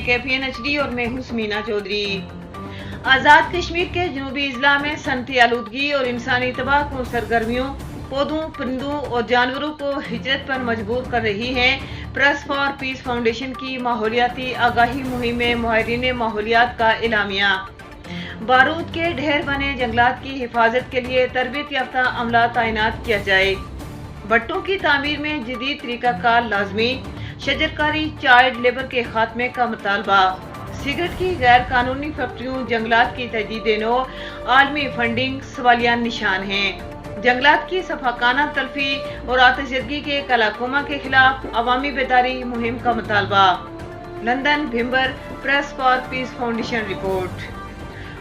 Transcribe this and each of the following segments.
KPNHD और मैं हूं समीना चौधरी। आजाद कश्मीर के जनूबी अजला में सनती आलूदगी और इंसानी तबाहकुन सरगर्मियों पौधों, परिंदों और जानवरों को हिजरत पर मजबूर कर रही है। प्रेस फॉर पीस फाउंडेशन की माहौलियाती आगाही मुहिम में माहिरीन माहौलियात का इलामिया। बारूद के ढेर बने जंगलात की हिफाजत के लिए तरबियत याफ्ता अमला तैनात किया जाए। भट्टों की तामीर में जदीद तरीकाकार लाजमी। शजरकारी चाइल्ड लेबर के खात्मे का मुतालबा। सिगरेट की गैर कानूनी फैक्ट्रियों, जंगलात की तजदीद नौ, आलमी फंडिंग सवालिया निशान हैं। जंगलात की सफाकाना तलफी और आतिशजदगी के कलाकुमा के खिलाफ अवामी बेदारी मुहिम का मुतालबा। London, Bhimber, Press for Peace Foundation report.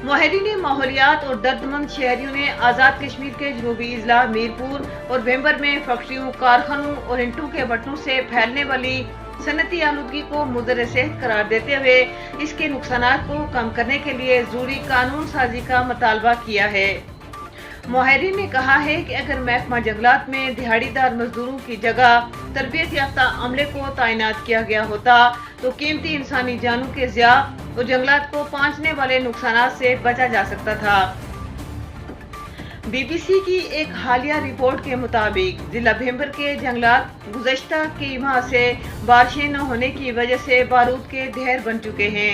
माहिरीन माहौलियात और दर्दमंद शहरियों ने आज़ाद कश्मीर के जनूबी अजला मीरपुर और भिम्बर में फैक्ट्रियों, कारखानों और ईंटों के भट्टों से फैलने वाली सनती आलूदगी को मुद्दर सेहत करार देते हुए इसके नुकसानात को कम करने के लिए जरूरी कानून साजी का मुतालबा किया है। माहिरीन ने कहा है कि अगर महकमा जंगलात में दिहाड़ीदार मजदूरों की जगह तरबियत याफ्ता अमले को तैनात किया गया होता तो कीमती इंसानी जानों के ज़िया और जंगलात को पहुंचने वाले नुकसानात से बचा जा सकता था। BBC की एक हालिया रिपोर्ट के मुताबिक जिला भिम्बर के जंगलात गुज़श्ता कई माह से बारिशें न होने की वजह से बारूद के ढेर बन चुके हैं।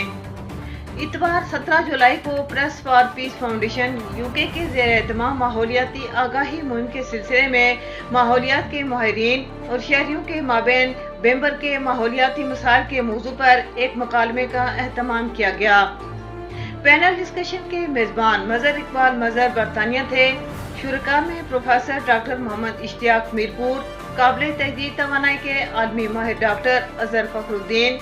इतवार 17 जुलाई को press for Peace foundation UK के ज़ेर एहतमाम माहौलियाती आगाही मुहिम के सिलसिले में माहौलियात के माहिरीन और शहरियों के माबैन भिम्बर के माहौलियाती मसाइल के मौजू पर एक मुकालमे का एहतमाम किया गया। पैनल डिस्कशन के मेजबान मजहर इकबाल मजहर बरतानिया थे। शुरका में प्रोफेसर डॉक्टर मोहम्मद इश्तियाक मीरपुर, काबिल तहजीद तवानाई के आलमी माहिर डॉक्टर अजहर फखरुद्दीन,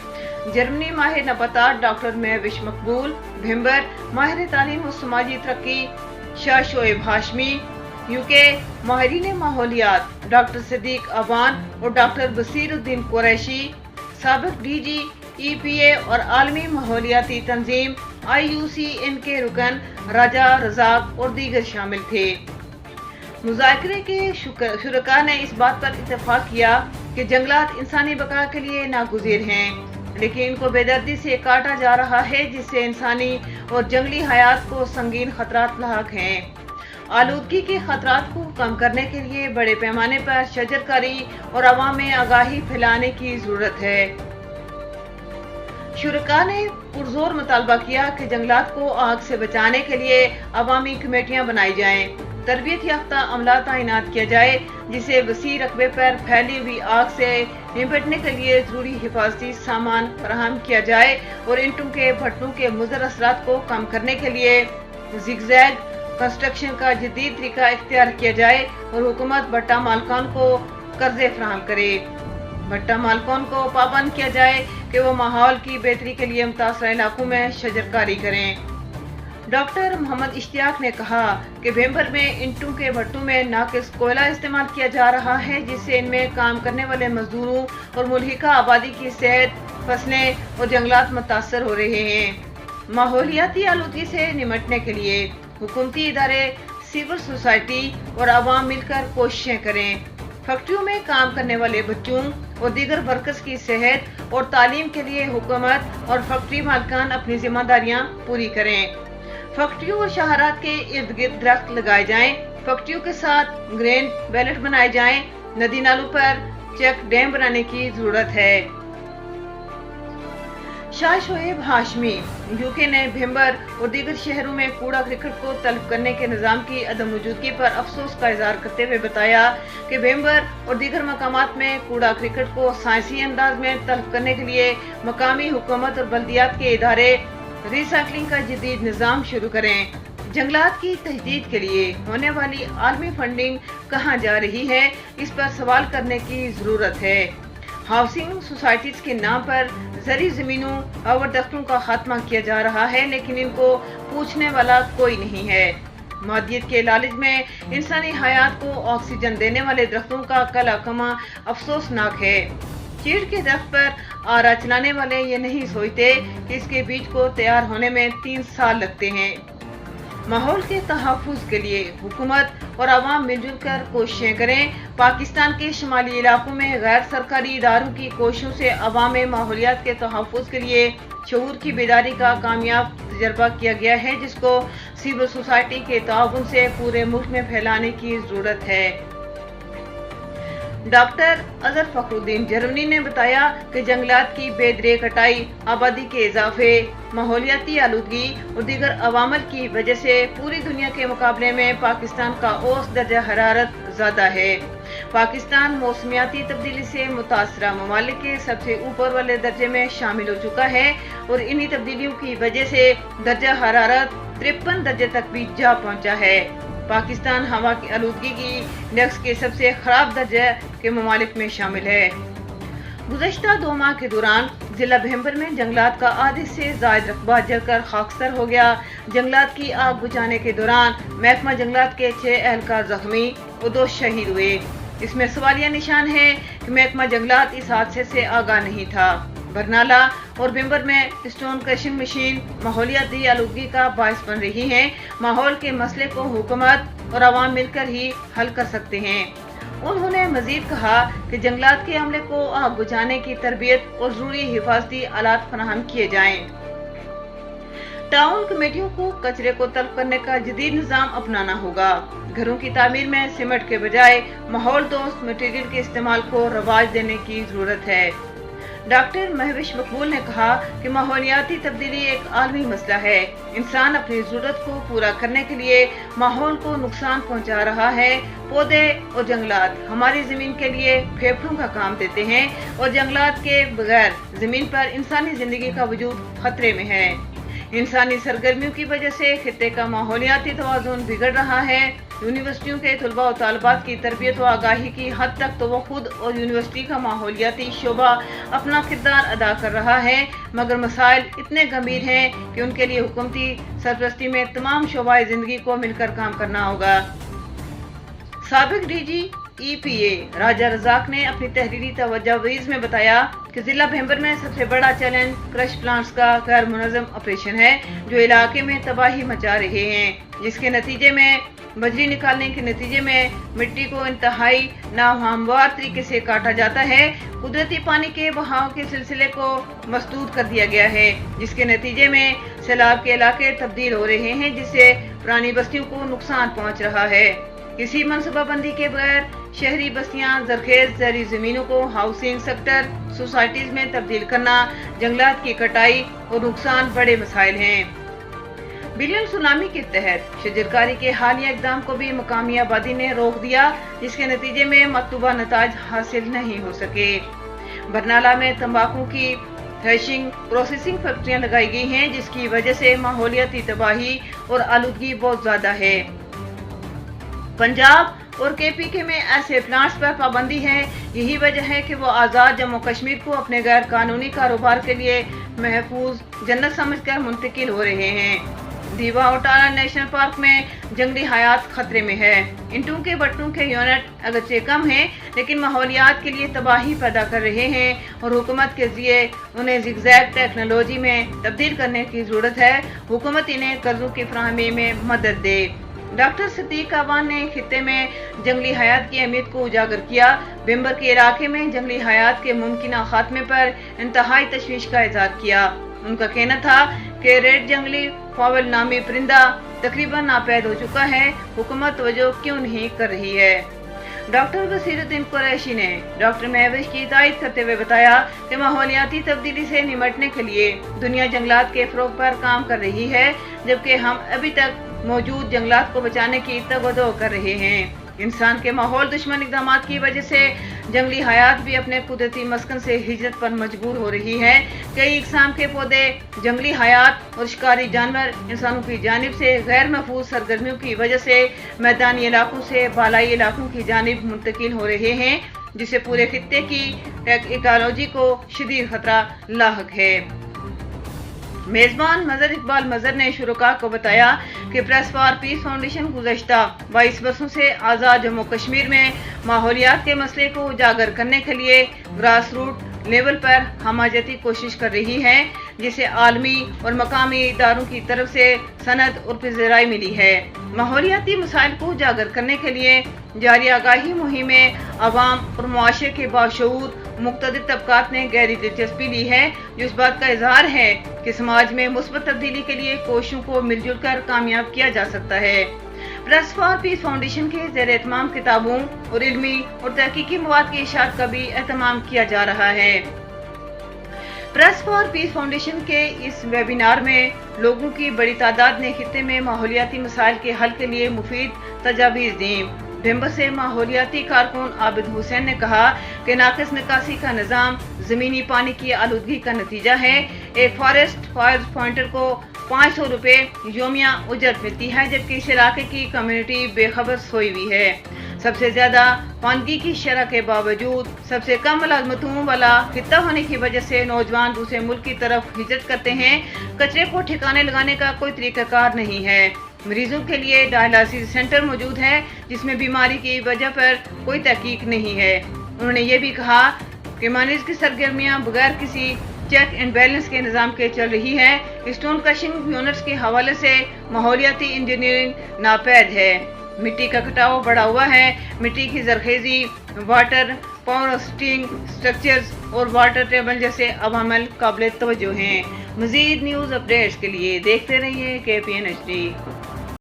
जर्मनी माहिर नबातात डॉक्टर महविश मकबूल, भिम्बर माहिर तालीम और समाजी तरक्की शाह शोएब हाशमी, UK माहिरीन माहौलियात डॉक्टर सदीक अबान और डॉक्टर बसीरुद्दीन कुरैशी, साबिक DG EPA और आलमी माहौलियाती तंजीम IUCN के रुकन राजा रजाक और दीगर शामिल थे। मुज़ाकरे के शुरका ने इस बात पर इत्तेफाक किया कि जंगलात इंसानी बका के लिए नागुज़ीर हैं, लेकिन इनको बेदर्दी से काटा जा रहा है जिससे इंसानी और जंगली हयात को संगीन खतरात लाहक हैं। आलूदगी के खतरात को कम करने के लिए बड़े पैमाने पर शजरकारी और अवाम में आगाही फैलाने की जरूरत है। शुरका ने पुरजोर मुतालबा किया कि जंगलात को आग से बचाने के लिए अवामी कमेटियां बनाई जाएं, तरबियत याफ्ता अमला तैनात किया जाए जिसे वसी रकबे पर फैली हुई आग से निपटने के लिए जरूरी हिफाजती सामान फराहम किया जाए और ईंटों के भट्टों के मुज़र असरात को कम करने के लिए जिगजैग कंस्ट्रक्शन का जदीद तरीका इख्तियार किया जाए और हुकूमत भट्टा मालकान को कर्जे फराहम करे। भट्टा मालकान को पाबंद किया जाए कि वो माहौल की बेहतरी के लिए मुतासरा इलाकों में शजरकारी करें। डॉक्टर मोहम्मद इश्तियाक ने कहा कि भिम्बर में ईंटों के भट्टों में नाकिस कोयला इस्तेमाल किया जा रहा है जिससे इनमें काम करने वाले मजदूरों और मुल्हिका आबादी की सेहत, फसलें और जंगलात मुतासर हो रहे हैं। माहौलियाती आलूदगी से निमटने के लिए हुकूमती इदारे, सिविल सोसाइटी और आवाम मिलकर कोशिशें करें। फैक्ट्रियों में काम करने वाले बच्चों और दीगर वर्कर्स की सेहत और तालीम के लिए हुकूमत और फैक्ट्री मालिकान अपनी जिम्मेदारियां पूरी करें। फैक्ट्रियों और शहरात के इर्द गिर्द दरख्त लगाए जाएं, फैक्ट्रियों के साथ ग्रेन बेल्ट बनाए जाएं, नदी नालों पर चेक डैम बनाने की जरूरत है। शाह शोएब हाशमी UK ने भिम्बर और दीगर शहरों में कूड़ा क्रिकेट को तलब करने के निज़ाम की अदम मौजूदगी पर अफसोस का इजहार करते हुए बताया कि भिम्बर और दीगर मकामात में कूड़ा क्रिकेट को साइंसी अंदाज में तलब करने के लिए मकामी हुकूमत और बल्दियात के इदारे रिसाइकलिंग का जदीद निज़ाम शुरू करें। जंगलात की तहदीद के लिए होने वाली आलमी फंडिंग कहाँ जा रही है, इस पर सवाल करने की जरूरत है। हाउसिंग सोसाइटीज के नाम पर जरी जमीनों और दख्तों का खात्मा किया जा रहा है, लेकिन इनको पूछने वाला कोई नहीं है। मादियत के लालच में इंसानी हयात को ऑक्सीजन देने वाले दरख्तों का कलाकमा अफसोसनाक है। चीड़ के दरख्त पर आरा चलाने वाले ये नहीं सोचते कि इसके बीज को तैयार होने में 3 साल लगते हैं। माहौल के तहफ़्फ़ुज़ के लिए हुकूमत और आवाम मिलजुल कर कोशिशें करें। पाकिस्तान के शुमाली इलाकों में गैर सरकारी इदारों की कोशिशों से अवाम में माहौलियात के तहफ़्फ़ुज़ के लिए शऊर की बेदारी का कामयाब तजर्बा किया गया है, जिसको सिविल सोसाइटी के ताउन से पूरे मुल्क में फैलाने की ज़रूरत है। डॉक्टर अजहर फखरुद्दीन जर्मनी ने बताया कि जंगलात की बेदरे कटाई, आबादी के इजाफे, माहौलियाती आलूदगी और दीगर अवामल की वजह से पूरी दुनिया के मुकाबले में पाकिस्तान का औसत दर्जा हरारत ज़्यादा है। पाकिस्तान मौसमियाती तब्दीली से मुतासरा ममालिक के सबसे ऊपर वाले दर्जे में शामिल हो चुका है और इन्हीं तब्दीलियों की वजह से दर्जा हरारत 53 दर्जे तक भी जा पहुंचा है। पाकिस्तान हवा की आलूदगी की इंडेक्स के सबसे खराब दर्जे के ममालिक में शामिल है। गुज़श्ता 2 माह के दौरान जिला भैंबर में जंगलात का आधे से ज़ायद रकबा जलकर खाकसर हो गया। जंगलात की आग बुझाने के दौरान महकमा जंगलात के 6 एहलकार जख्मी और 2 शहीद हुए। इसमें सवालिया निशान है कि महकमा जंगलात इस हादसे से आगाह नहीं था। बरनाला और भैंबर में स्टोन क्रशिंग मशीन माहौलियाती आलूदगी का बायस बन रही है। माहौल के मसले को हुकूमत और आवाम मिलकर ही हल कर सकते हैं। उन्होंने मजीद कहा कि जंगलात के अमले को आग बुझाने की तरबियत और जरूरी हिफाजती आलात फराहम किए जाएं। टाउन कमेटियों को कचरे को तलब करने का जदीद निज़ाम अपनाना होगा। घरों की तामीर में सीमेंट के बजाय माहौल दोस्त मटेरियल के इस्तेमाल को रवाज देने की जरूरत है। डॉक्टर महविश मकबूल ने कहा कि माहौलियाती तब्दीली एक आलमी मसला है। इंसान अपनी जरूरत को पूरा करने के लिए माहौल को नुकसान पहुंचा रहा है। पौधे और जंगलात हमारी जमीन के लिए फेफड़ों का काम देते हैं और जंगलात के बगैर जमीन पर इंसानी जिंदगी का वजूद खतरे में है। इंसानी सरगर्मियों की वजह से खित्ते का माहौलियाती तवाज़ुन बिगड़ रहा है। यूनिवर्सिटियों के तलबा और तालिबात की तरबियत व आगाही की हद तक तो वो खुद और यूनिवर्सिटी का माहौलियाती शोबा अपना किरदार अदा कर रहा है, मगर मसाइल इतने गंभीर हैं कि उनके लिए हुकूमती सरपरस्ती में तमाम शोबाए जिंदगी को मिलकर काम करना होगा। साबिक डीजी EPA राजा रजाक ने अपनी तहरीरी तवज्जोवीज़ में बताया कि जिला भैंबर में सबसे बड़ा चैलेंज क्रश प्लांट्स का गैर मुनज़्ज़म ऑपरेशन है, जो इलाके में तबाही मचा रहे हैं, जिसके नतीजे में बजरी निकालने के नतीजे में मिट्टी को इंतहाई नाहमवार तरीके से काटा जाता है। कुदरती पानी के बहाव के सिलसिले को मसदूद कर दिया गया है, जिसके नतीजे में सैलाब के इलाके तब्दील हो रहे हैं, जिससे पुरानी बस्तियों को नुकसान पहुंच रहा है। किसी मनसूबाबंदी के बगैर शहरी बस्तियां जरखेज ज़रूरी जमीनों को हाउसिंग सेक्टर सोसाइटीज में तब्दील करना, जंगलात की कटाई और नुकसान बड़े मसाइल हैं। बिलियन सुनामी के तहत शजरकारी के हालिया इकदाम को भी मकामी आबादी ने रोक दिया, जिसके नतीजे में मतलूबा नताज हासिल नहीं हो सके। बरनाला में तंबाकू की थ्रेशिंग प्रोसेसिंग फैक्ट्रियां लगाई गई हैं, जिसकी वजह से माहौलियाती तबाही और आलूदगी बहुत ज्यादा है। पंजाब और KPK में ऐसे प्लांट्स पर पाबंदी है। यही वजह है कि वो आज़ाद जम्मू कश्मीर को अपने गैर कानूनी कारोबार के लिए महफूज जन्नत समझकर मुंतकिल हो रहे हैं। दीवा और टाला नेशनल पार्क में जंगली हयात खतरे में है। इंटों के बट्टों के यूनिट अगरचे कम हैं, लेकिन माहौलियात के लिए तबाही पैदा कर रहे हैं और हुकूमत के जरिए उन्हें ज़िगज़ैग टेक्नोलॉजी में तब्दील करने की ज़रूरत है। हुकूमत इन्हें कर्जों की फराहमी में मदद दे। डॉक्टर सिद्दीक अवान ने खित्ते में जंगली हयात की अहमियत को उजागर किया। भैंबर के इलाके में जंगली हयात के मुमकिन खात्मे पर इंतहाई तशवीश का इज़हार किया। उनका कहना था कि रेड जंगली फावल नामी परिंदा तकरीबन नापैद हो चुका है, हुकूमत तवज्जो क्यों नहीं कर रही है। डॉक्टर बसीरुद्दीन कुरैशी ने डॉक्टर महविश की तायद करते हुए बताया कि माहौलियाती तब्दीली से निमटने के लिए दुनिया जंगलात के फ़रोग़ पर काम कर रही है, जबकि हम अभी तक मौजूद जंगलात को बचाने की तवज्जो कर रहे हैं। इंसान के माहौल दुश्मन इक़दाम की वजह से जंगली हयात भी अपने कुदरती मस्कन से हिजरत पर मजबूर हो रही है। कई इक़साम के पौधे, जंगली हयात और शिकारी जानवर इंसानों की जानिब से गैर महफूज सरगर्मियों की वजह से मैदानी इलाकों से बालाई इलाकों की जानिब मुंतकिल हो रहे हैं, जिससे पूरे खित्ते की इकोलॉजी को शदीद खतरा लाहक है। मेजबान मजहर इकबाल मजहर ने शुरुका को बताया कि प्रेस फॉर पीस फाउंडेशन गुज़श्ता 22 वर्षों से आज़ाद जम्मू कश्मीर में माहौलियात के मसले को उजागर करने के लिए ग्रास रूट लेवल पर हमायती कोशिश कर रही है, जिसे आलमी और मकामी इदारों की तरफ से सनद और पज़ीराई मिली है। माहौलियाती मसाइल को उजागर करने के लिए जारी आगाही मुहिम में अवाम और मुआशरे के बाशऊर मुख्तलिफ तबकात ने गहरी दिलचस्पी ली है, जो इस बात का इजहार है कि समाज में मुस्बत तब्दीली के लिए कोशिशों को मिलजुल कर कामयाब किया जा सकता है। प्रेस फॉर पीस फाउंडेशन के ज़ेर एहतमाम किताबों और इल्मी और तहकीकी मवाद की इशाअत का भी एहतमाम किया जा रहा है। प्रेस फॉर पीस फाउंडेशन के इस वेबिनार में लोगों की बड़ी तादाद ने खित्ते में माहौलियाती मसाइल के हल के लिए मुफीद तजावीज़ दी। भिम्बर से माहौलियाती कारकुन आबिद हुसैन ने कहा कि नाकिस निकासी का निज़ाम ज़मीनी पानी की आलूदगी का नतीजा है। एक फॉरेस्ट फायर पॉइंटर को 500 रुपये योमिया उजरत मिलती है, जबकि इस इलाके की कम्युनिटी बेखबर सोई हुई है। सबसे ज्यादा पानगी की शरह के बावजूद सबसे कम मुलाजमतों वाला खित्ता होने की वजह से नौजवान दूसरे मुल्क की तरफ हिजरत करते हैं। कचरे को ठिकाने लगाने का कोई तरीकाकार नहीं है। मरीजों के लिए डायलिसिस सेंटर मौजूद है, जिसमें बीमारी की वजह पर कोई तहकीक नहीं है। उन्होंने ये भी कहा कि मरीज की सरगर्मियां बगैर किसी चेक एंड बैलेंस के निज़ाम के चल रही है। स्टोन क्रशिंग यूनिट्स के हवाले से माहौलियाती इंजीनियरिंग नापैद है। मिट्टी का कटाव बढ़ा हुआ है। मिट्टी की जरखेजी, वाटर पावरस्टिंग स्ट्रक्चर्स और वाटर टेबल जैसे अवामल काबिल तवज्जो हैं। मज़ीद न्यूज़ अपडेट्स के लिए देखते रहिए KPN HD।